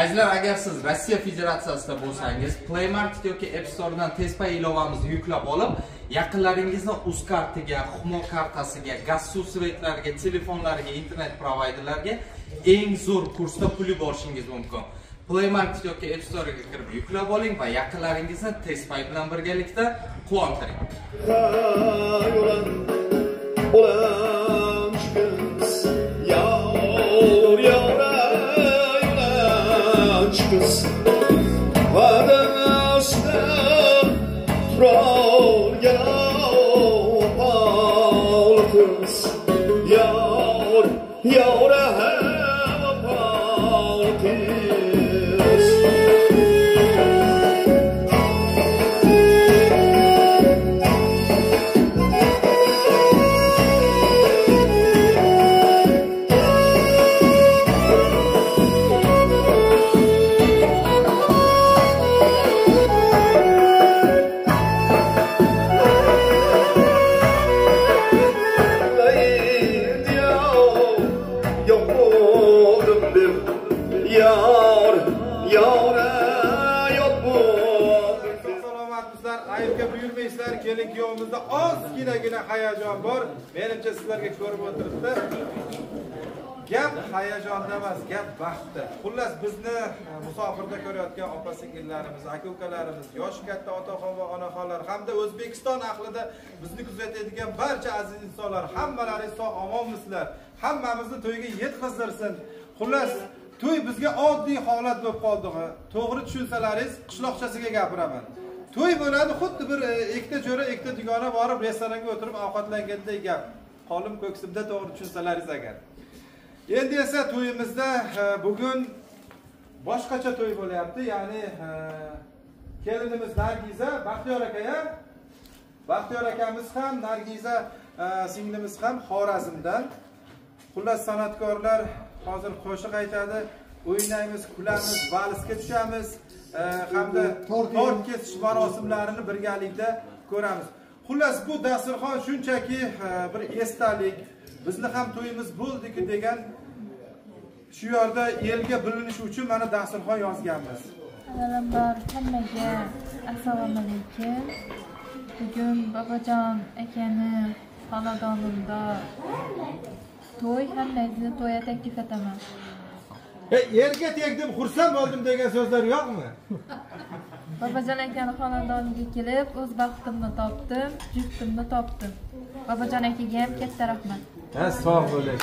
Azizlar, agar siz Rossiya Federatsiyasida bo'lsangiz, Play Market yoki App Store'dan Tezpay ilovamizni yuklab olib, yaqinlaringizni Uzkartiga, Humo kartasiga, gaz suv svetlariga, telefonlariga, internet provayderlarga eng zo'r kursda pul yuborishingiz mumkin. Play Market yoki App Store'ga kirib yuklab oling va yaqinlaringizni Tezpay bilan birgalikda quvontiring. Kız vadanasta troll ya paul kız yar yara paul kız Ayıpga buyurmaysizlar, kelin kuyovimizda ozginagina hayajon bor. Menimcha sizlarga ko'rib o'tiribdi. Gap hayajonda emas, gap baxtda. Xullas bizni musofirda ko'rayotgan opa-singillarimiz, aka-ukalarimiz, yosh katta otaxon va onaxonlar hamda O'zbekiston ahlida bizni kuzatadigan barcha aziz insonlar, hammalaringiz sog' omonmisizlar? Hammamizni to'yga yetkazdirsin. Xullas to'y bizga oddiy holat bo'lib qoldi. To'g'ri tushunsalaringiz, qishloqchasiga gapiraman. To'y bo'ladi, xuddi bir ikkita jo'ra, ikkita dugona borib restoranga o'tirib ovqatlanganday gap. Qolim ko'ksimda to'g'ri tushunsalaringiz agar. Endi esa to'yimizda bugun boshqacha to'y bo'lyapti. Ya'ni kelinimiz Nargiza, Baxtiyor aka, Baxtiyor akamiz ham, Nargiza singlimiz ham Xorazmdan. Xullas san'atkorlar hozir qo'shiq aytadi, o'ynaymiz, kulamiz, valsga tushamiz. Hamda tort kesish marosimlarini birgalikda ko'ramiz. Xullas bu dasturxon shunchaki bir esdalik, bizni ham to'yimiz bo'ldi-ku degan shu yerda elga bilinish uchun mana dasturxon yozganmiz. Avvalambor hammaga assalomu alaykum. Bugun Bobojon akani xonadonida to'y, hammangizni to'yga taklif etaman. Yerga tegdim, xursand bo'ldim degan so'zlar yo'qmi? Bobojon akani xonadoniga kelib, o'z baxtimni topdim, juftimni topdim. Bobojon akaga ham katta rahmat. Sog' bo'ling.